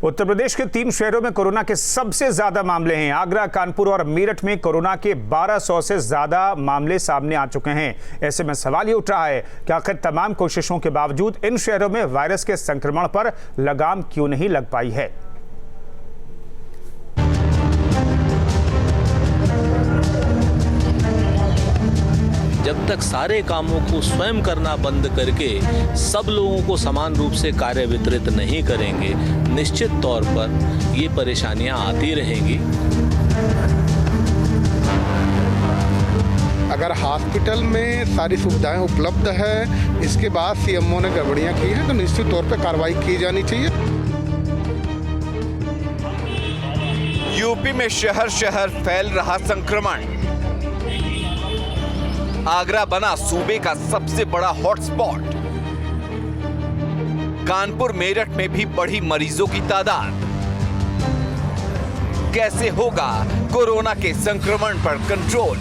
उत्तर प्रदेश के 3 शहरों में कोरोना के सबसे ज्यादा मामले हैं। आगरा, कानपुर और मेरठ में कोरोना के 1200 से ज्यादा मामले सामने आ चुके हैं। ऐसे में सवाल ये उठ रहा है कि आखिर तमाम कोशिशों के बावजूद इन शहरों में वायरस के संक्रमण पर लगाम क्यों नहीं लग पाई है। जब तक सारे कामों को स्वयं करना बंद करके सब लोगों को समान रूप से कार्य वितरित नहीं करेंगे, निश्चित तौर पर ये परेशानियां आती रहेंगी। अगर हॉस्पिटल में सारी सुविधाएं उपलब्ध है, इसके बाद सीएमओ ने गड़बड़ियां की हैं तो निश्चित तौर पर कार्रवाई की जानी चाहिए। यूपी में शहर शहर फैल रहा संक्रमण। आगरा बना सूबे का सबसे बड़ा हॉटस्पॉट। कानपुर, मेरठ में भी बढ़ी मरीजों की तादाद। कैसे होगा कोरोना के संक्रमण पर कंट्रोल?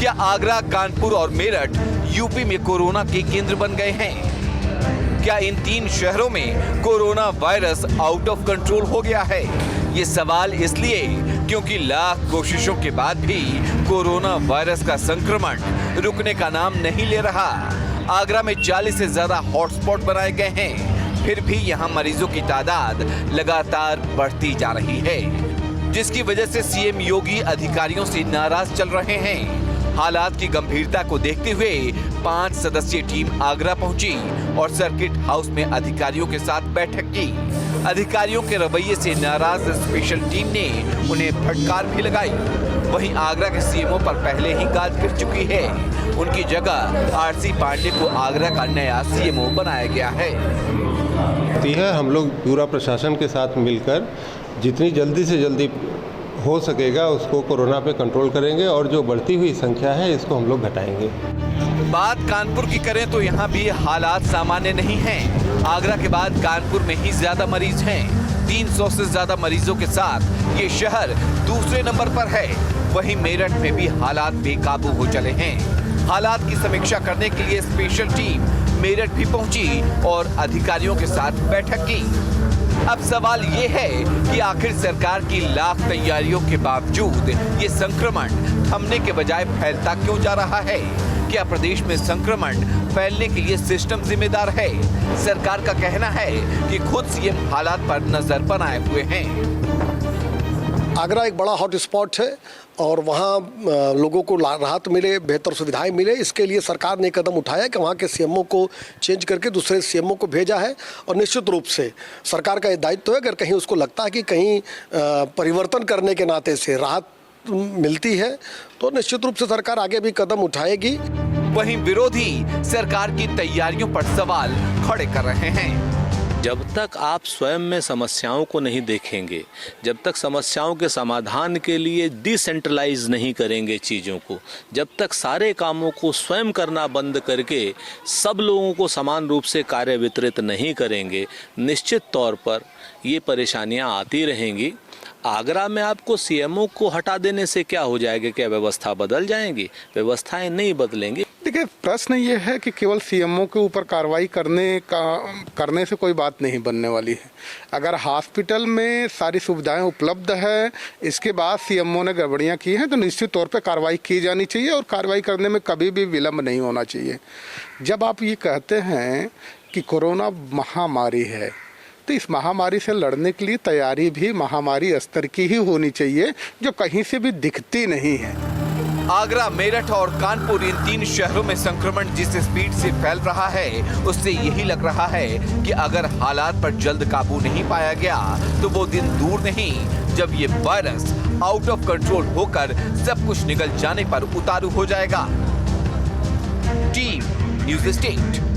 क्या आगरा, कानपुर और मेरठ यूपी में कोरोना के केंद्र बन गए हैं? क्या इन 3 शहरों में corona virus out of control हो गया है? ये सवाल इसलिए क्योंकि लाख कोशिशों के बाद भी कोरोना वायरस का संक्रमण रुकने का नाम नहीं ले रहा। आगरा में 40 से ज्यादा हॉटस्पॉट बनाए गए हैं, फिर भी यहां मरीजों की तादाद लगातार बढ़ती जा रही है, जिसकी वजह से सीएम योगी अधिकारियों से नाराज चल रहे हैं। हालात की गंभीरता को देखते हुए 5 सदस्यीय टीम आगरा पहुंची और सर्किट हाउस में अधिकारियों के साथ बैठक की। अधिकारियों के रवैये से नाराज स्पेशल टीम ने उन्हें फटकार भी लगाई। वहीं आगरा के सीएमओ पर पहले ही गाज गिर चुकी है। उनकी जगह आरसी पांडे को आगरा का नया सीएमओ बनाया गया है। हम लोग पूरा प्रशासन के साथ मिलकर जितनी जल्दी से जल्दी हो सकेगा उसको कोरोना पे कंट्रोल करेंगे और जो बढ़ती हुई संख्या है इसको हम लोग घटाएंगे। बात कानपुर की करें तो यहाँ भी हालात सामान्य नहीं हैं। आगरा के बाद कानपुर में ही ज्यादा मरीज हैं। 300 से ज्यादा मरीजों के साथ ये शहर दूसरे नंबर पर है। वहीं मेरठ में भी हालात बेकाबू हो चले हैं। हालात की समीक्षा करने के लिए स्पेशल टीम मेरठ भी पहुंची और अधिकारियों के साथ बैठक की। अब सवाल ये है कि आखिर सरकार की लाख तैयारियों के बावजूद ये संक्रमण थमने के बजाय फैलता क्यों जा रहा है? क्या प्रदेश में संक्रमण फैलने के लिए सिस्टम जिम्मेदार है? सरकार का कहना है कि खुद सीएम हालात पर नजर बनाए हुए हैं। आगरा एक बड़ा हॉट स्पॉट है और वहाँ लोगों को राहत मिले, बेहतर सुविधाएं मिले, इसके लिए सरकार ने कदम उठाया कि वहाँ के सीएमओ को चेंज करके दूसरे सीएमओ को भेजा है। और निश्चित रूप से सरकार का ये दायित्व है, अगर कहीं उसको लगता है कि कहीं परिवर्तन करने के नाते से राहत मिलती है तो निश्चित रूप से सरकार आगे भी कदम उठाएगी। वहीं विरोधी सरकार की तैयारियों पर सवाल खड़े कर रहे हैं। जब तक आप स्वयं में समस्याओं को नहीं देखेंगे, जब तक समस्याओं के समाधान के लिए डिसेंट्रलाइज नहीं करेंगे चीज़ों को, जब तक सारे कामों को स्वयं करना बंद करके सब लोगों को समान रूप से कार्य वितरित नहीं करेंगे, निश्चित तौर पर ये परेशानियां आती रहेंगी। आगरा में आपको सीएमओ को हटा देने से क्या हो जाएगा? क्या व्यवस्था बदल जाएंगी? व्यवस्थाएं नहीं बदलेंगी। देखिए, प्रश्न ये है कि केवल सीएमओ के ऊपर कार्रवाई करने से कोई बात नहीं बनने वाली है। अगर हॉस्पिटल में सारी सुविधाएं उपलब्ध है, इसके बाद सीएमओ ने गड़बड़ियां की हैं तो निश्चित तौर पे कार्रवाई की जानी चाहिए और कार्रवाई करने में कभी भी विलम्ब नहीं होना चाहिए। जब आप ये कहते हैं कि कोरोना महामारी है तो इस महामारी से लड़ने के लिए तैयारी भी महामारी स्तर की ही होनी चाहिए, जो कहीं से भी दिखती नहीं है। आगरा, मेरठ और कानपुर, इन 3 शहरों में संक्रमण जिस स्पीड से फैल रहा है उससे यही लग रहा है कि अगर हालात पर जल्द काबू नहीं पाया गया तो वो दिन दूर नहीं जब ये वायरस आउट ऑफ कंट्रोल होकर सब कुछ निकल जाने पर उतारू हो जाएगा। Team news state.